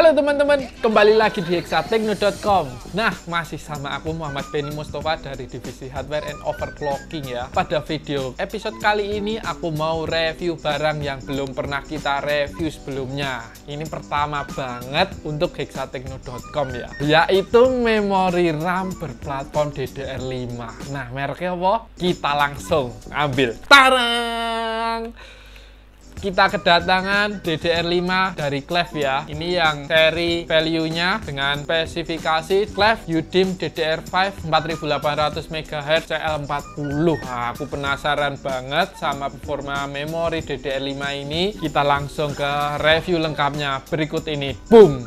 Halo teman-teman, kembali lagi di hexatekno.com. Nah, masih sama aku Muhammad Benny Mustafa dari divisi hardware and overclocking ya. Pada video episode kali ini aku mau review barang yang belum pernah kita review sebelumnya. Ini pertama banget untuk hexatekno.com ya, yaitu memori RAM berplatform DDR5. Nah, mereknya apa? Kita langsung ambil. Tarang! Kita kedatangan DDR5 dari Clef ya. Ini yang seri value-nya dengan spesifikasi Clef UDIMM DDR5 4800 MHz CL40. Nah, aku penasaran banget sama performa memori DDR5 ini. Kita langsung ke review lengkapnya berikut ini. Boom!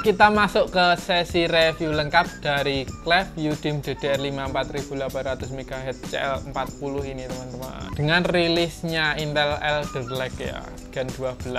Kita masuk ke sesi review lengkap dari Clef UDIMM DDR5 4800 MHz CL40 ini teman-teman. Dengan rilisnya Intel Alder Lake ya, Gen 12.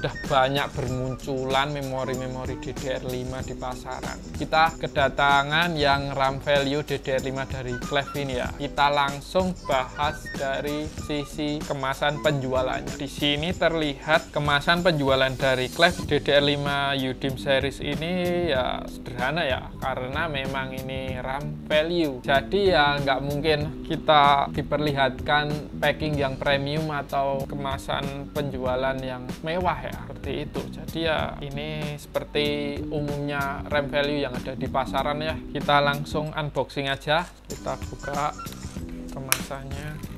Udah banyak bermunculan memori-memori DDR5 di pasaran. Kita kedatangan yang RAM value DDR5 dari Clef ini ya. Kita langsung bahas dari sisi kemasan penjualannya. Di sini terlihat kemasan penjualan dari Clef DDR5 UDIMM series ini ya sederhana ya, karena memang ini RAM value. Jadi ya nggak mungkin kita diperlihatkan packing yang premium atau kemasan penjualan yang mewah ya, seperti itu. Jadi ya ini seperti umumnya RAM value yang ada di pasaran ya. Kita langsung unboxing aja. Kita buka kemasannya.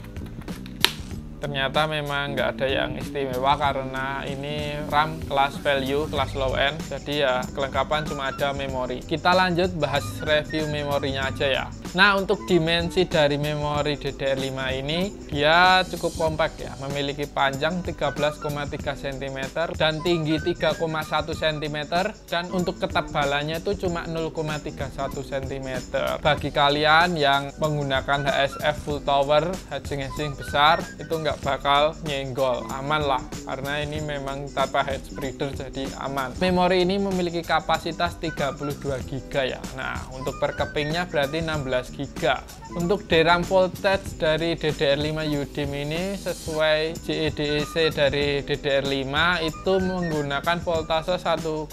Ternyata memang nggak ada yang istimewa karena ini RAM kelas value, kelas low end. Jadi ya kelengkapan cuma ada memori. Kita lanjut bahas review memorinya aja ya. Nah, untuk dimensi dari memori DDR5 ini dia cukup kompak ya. Memiliki panjang 13,3 cm dan tinggi 3,1 cm. Dan untuk ketebalannya itu cuma 0,31 cm. Bagi kalian yang menggunakan HSF full tower, hatching besar, itu nggak bakal nyenggol, aman lah, karena ini memang tanpa head spreader jadi aman. Memori ini memiliki kapasitas 32 GB ya. Nah, untuk per kepingnya berarti 16 GB. Untuk DRAM voltage dari DDR5 UDIMM ini sesuai JEDEC dari DDR5 itu menggunakan voltase 1,1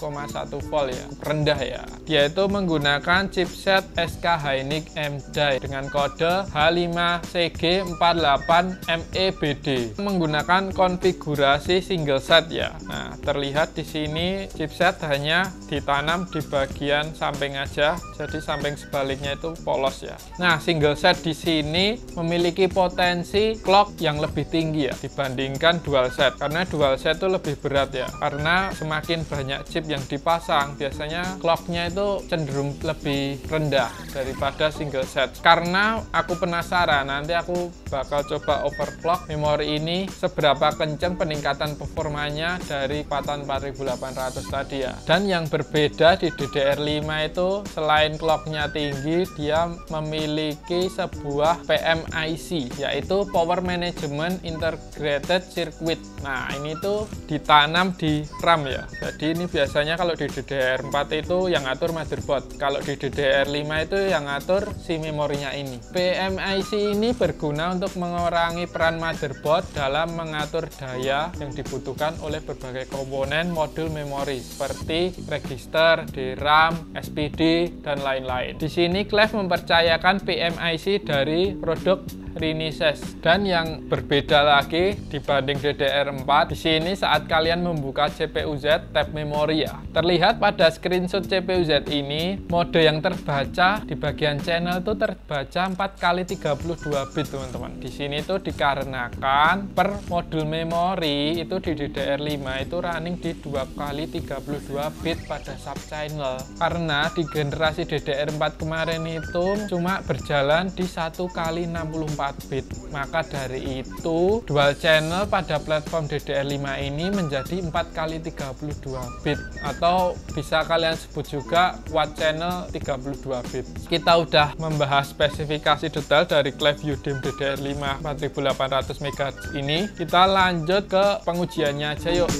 volt ya, rendah ya. Dia itu menggunakan chipset SK Hynix M-Die dengan kode H5CG48MEBD, menggunakan konfigurasi single set ya. Nah, terlihat di sini chipset hanya ditanam di bagian samping aja, jadi samping sebaliknya itu polos ya. Nah, single set di sini memiliki potensi clock yang lebih tinggi ya dibandingkan dual set, karena dual set itu lebih berat ya, karena semakin banyak chip yang dipasang biasanya clocknya itu cenderung lebih rendah daripada single set. Karena aku penasaran, nanti aku bakal coba overclock memori ini seberapa kencang peningkatan performanya dari 4800 tadi ya. Dan yang berbeda di DDR5 itu selain clocknya tinggi, dia memiliki sebuah PMIC, yaitu Power Management Integrated Circuit. Nah, ini tuh ditanam di RAM ya. Jadi ini biasanya kalau di DDR4 itu yang ngatur motherboard, kalau di DDR5 itu yang ngatur si memorinya ini. PMIC ini berguna untuk mengurangi peran motherboard dalam mengatur daya yang dibutuhkan oleh berbagai komponen modul memori seperti register, DRAM, SPD, dan lain-lain. Di sini Clef mempercayakan PMIC dari produk Renesas. Dan yang berbeda lagi dibanding DDR4, di sini saat kalian membuka CPU-Z tab memori ya, terlihat pada screenshot CPU-Z ini mode yang terbaca di bagian channel itu terbaca 4x32 bit teman-teman. Di sini itu dikarenakan per modul memori itu di DDR5 itu running di 2x32 bit pada sub channel, karena di generasi DDR4 kemarin itu cuma berjalan di 1x64 bit. Maka dari itu dual channel pada platform DDR5 ini menjadi 4x32 bit, atau bisa kalian sebut juga quad channel 32 bit. Kita udah membahas spesifikasi detail dari Clef UDIMM DDR5 4800 MHz ini. Kita lanjut ke pengujiannya aja yuk.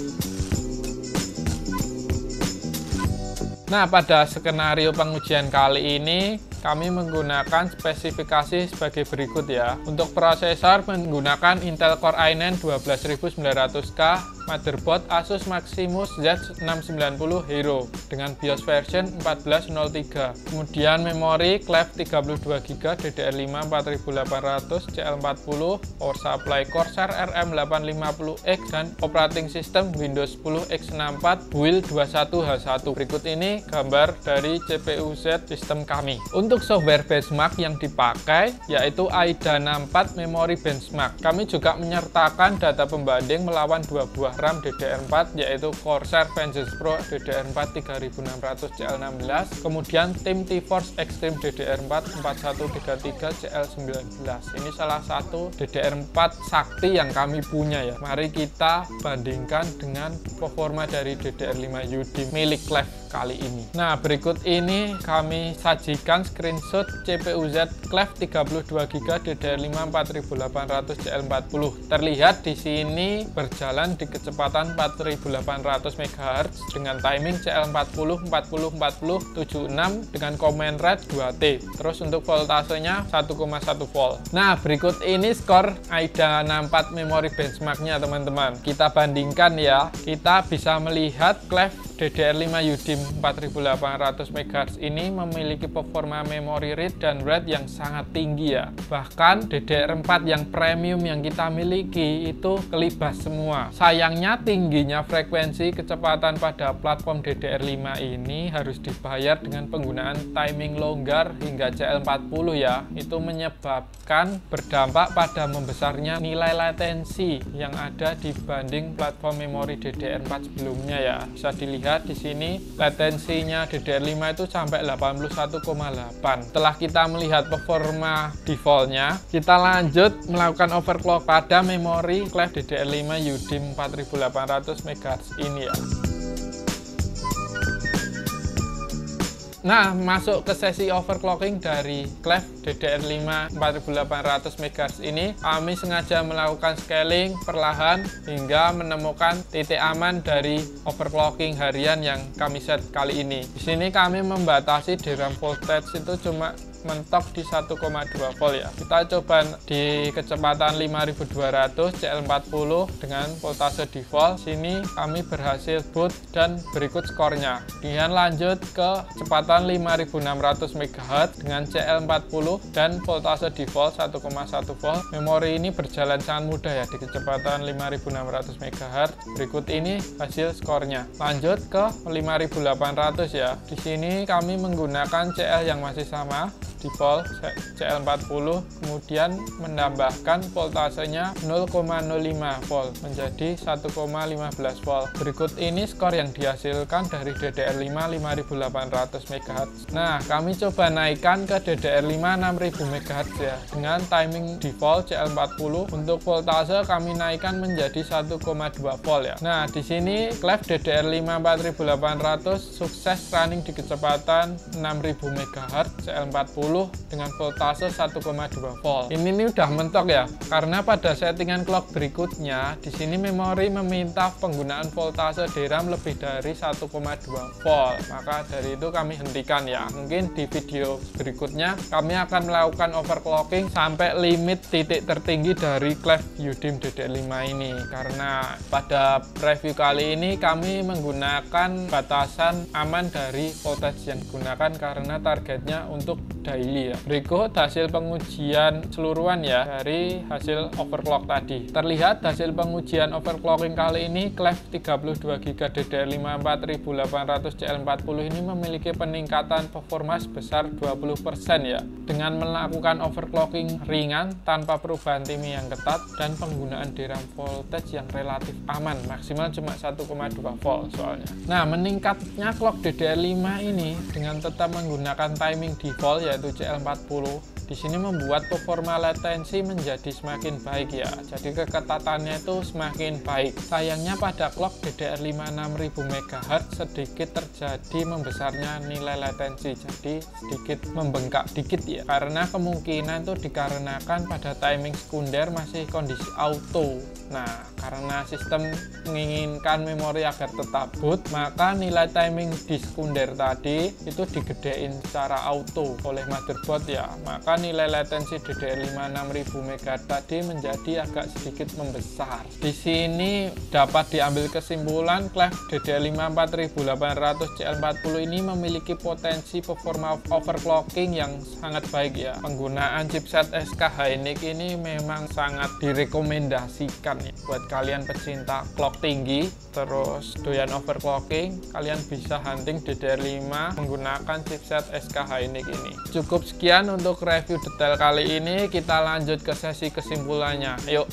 Nah, pada skenario pengujian kali ini kami menggunakan spesifikasi sebagai berikut ya. Untuk prosesor menggunakan Intel Core i9 12900K, motherboard Asus Maximus Z690 Hero dengan BIOS version 1403. Kemudian memori clef 32GB DDR5 4800 CL40, power supply Corsair RM850X dan operating system Windows 10 x64 build 21H1. Berikut ini gambar dari CPU Z sistem kami. Untuk software benchmark yang dipakai yaitu AIDA 64 Memory Benchmark. Kami juga menyertakan data pembanding melawan dua buah RAM DDR4 yaitu Corsair Vengeance Pro DDR4 3600 CL16, kemudian Tim T-Force Extreme DDR4 4133 CL19. Ini salah satu DDR4 sakti yang kami punya ya. Mari kita bandingkan dengan performa dari DDR5 UD milik clef kali ini. Nah, berikut ini kami sajikan screenshot CPU Z clef 32GB DDR5 4800 CL40. Terlihat di sini berjalan di kecepatan 4800 MHz dengan timing CL40 40 40 76 dengan command rate 2T. Terus untuk voltasenya 1,1 volt. Nah, berikut ini skor AIDA 64 memory benchmarknya teman-teman. Kita bandingkan ya. Kita bisa melihat clef DDR5 UD 4800 MHz ini memiliki performa memory read dan write yang sangat tinggi ya. Bahkan DDR4 yang premium yang kita miliki itu kelibas semua. Sayangnya tingginya frekuensi kecepatan pada platform DDR5 ini harus dibayar dengan penggunaan timing longgar hingga CL40 ya. Itu menyebabkan berdampak pada membesarnya nilai latensi yang ada dibanding platform memori DDR4 sebelumnya ya. Bisa dilihat di sini latensinya DDR5 itu sampai 81,8. Setelah kita melihat performa defaultnya, kita lanjut melakukan overclock pada memori clef DDR5 UD 4800 MHz ini ya. Nah, masuk ke sesi overclocking dari clef DDR5 4800 MHz ini, kami sengaja melakukan scaling perlahan hingga menemukan titik aman dari overclocking harian yang kami set kali ini. Di sini kami membatasi DRAM voltage itu cuma mentok di 1,2 volt ya. Kita coba di kecepatan 5200 CL40 dengan voltase default. Sini kami berhasil boot dan berikut skornya. Kemudian lanjut ke kecepatan 5600 MHz dengan CL40 dan voltase default 1,1 volt. Memori ini berjalan sangat mudah ya di kecepatan 5600 MHz. Berikut ini hasil skornya. Lanjut ke 5800 ya. Di sini kami menggunakan CL yang masih sama default CL40, kemudian menambahkan voltasenya 0,05 volt menjadi 1,15 volt. Berikut ini skor yang dihasilkan dari DDR5 5800 MHz. Nah, kami coba naikkan ke DDR5 6000 MHz ya. Dengan timing default CL40, untuk voltase kami naikkan menjadi 1,2 volt ya. Nah, di sini clef DDR5 4800 sukses running di kecepatan 6000 MHz CL40 dengan voltase 1,2 volt. Ini udah mentok ya, karena pada settingan clock berikutnya di sini memori meminta penggunaan voltase DRAM lebih dari 1,2 volt. Maka dari itu kami hentikan ya. Mungkin di video berikutnya kami akan melakukan overclocking sampai limit titik tertinggi dari clef UD DDR5 ini. Karena pada review kali ini kami menggunakan batasan aman dari voltage yang digunakan karena targetnya untuk daily ya. Berikut hasil pengujian keseluruhan ya dari hasil overclock tadi. Terlihat hasil pengujian overclocking kali ini clef 32GB DDR5 4800 CL40 ini memiliki peningkatan performa sebesar 20% ya. Dengan melakukan overclocking ringan tanpa perubahan timing yang ketat dan penggunaan DRAM voltage yang relatif aman, maksimal cuma 1,2 volt soalnya. Nah, meningkatnya clock DDR5 ini dengan tetap menggunakan timing default yaitu CL40 di sini membuat performa latensi menjadi semakin baik ya. Jadi keketatannya itu semakin baik. Sayangnya pada clock DDR5 6000 MHz sedikit terjadi membesarnya nilai latensi. Jadi sedikit membengkak dikit ya. Karena kemungkinan itu dikarenakan pada timing sekunder masih kondisi auto. Nah, karena sistem menginginkan memori agar tetap boot, maka nilai timing di sekunder tadi itu digedein secara auto oleh motherboard ya. Maka nilai latensi DDR5 6000 MHz tadi menjadi agak sedikit membesar. Di sini dapat diambil kesimpulan clock DDR5 4800 CL40 ini memiliki potensi performa overclocking yang sangat baik ya. Penggunaan chipset SK Hynix ini memang sangat direkomendasikan ya. Buat kalian pecinta clock tinggi terus doyan overclocking, kalian bisa hunting DDR5 menggunakan chipset SK Hynix ini. Cukup sekian untuk review detail kali ini, kita lanjut ke sesi kesimpulannya. Yuk,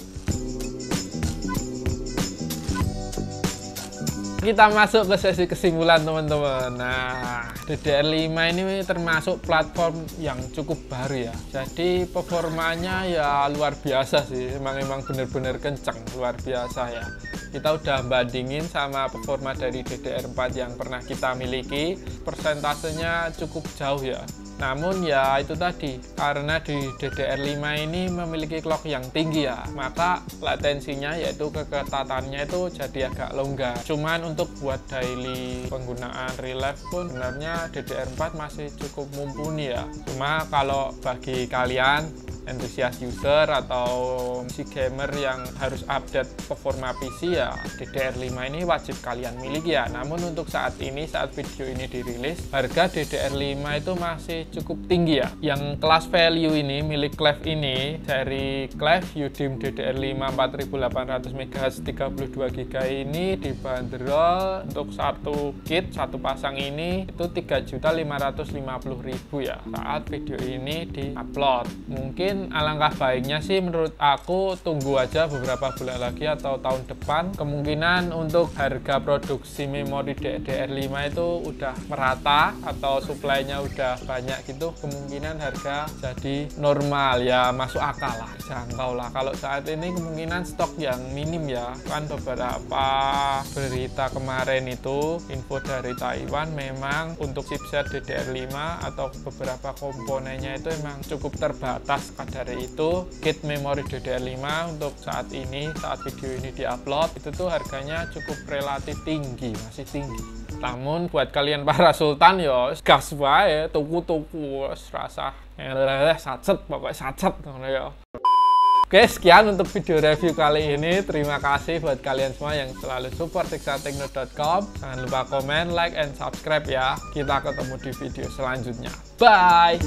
kita masuk ke sesi kesimpulan teman-teman. Nah, DDR5 ini termasuk platform yang cukup baru ya. Jadi performanya ya luar biasa sih. Emang bener-bener kenceng, luar biasa ya. Kita udah bandingin sama performa dari DDR4 yang pernah kita miliki. Persentasenya cukup jauh ya. Namun ya itu tadi, karena di DDR5 ini memiliki clock yang tinggi ya, maka latensinya yaitu keketatannya itu jadi agak longgar. Cuman untuk buat daily penggunaan real life pun sebenarnya DDR4 masih cukup mumpuni ya. Cuma kalau bagi kalian enthusiast user atau si gamer yang harus update performa PC ya, DDR5 ini wajib kalian miliki ya. Namun untuk saat ini, saat video ini dirilis, harga DDR5 itu masih cukup tinggi ya. Yang kelas value ini milik Cleve ini, dari Cleve UDIMM DDR5 4800 MHz 32 GB ini dibanderol untuk satu kit, satu pasang ini itu 3.550.000 ya saat video ini diupload. Mungkin alangkah baiknya sih menurut aku tunggu aja beberapa bulan lagi atau tahun depan. Kemungkinan untuk harga produksi memori DDR5 itu udah merata atau suplainya udah banyak gitu, kemungkinan harga jadi normal ya, masuk akal lah, jangkau lah. Kalau saat ini kemungkinan stok yang minim ya, kan beberapa berita kemarin itu info dari Taiwan memang untuk chipset DDR5 atau beberapa komponennya itu emang cukup terbatas. Dari itu kit memori DDR5 untuk saat ini, saat video ini diupload itu tuh harganya cukup relatif tinggi, masih tinggi. Namun buat kalian para sultan ya gas wae, tuku-tuku rasa sacet, pokoknya sacet ya. Oke, sekian untuk video review kali ini. Terima kasih buat kalian semua yang selalu support xatekno.com. Jangan lupa komen, like, and subscribe ya. Kita ketemu di video selanjutnya. Bye!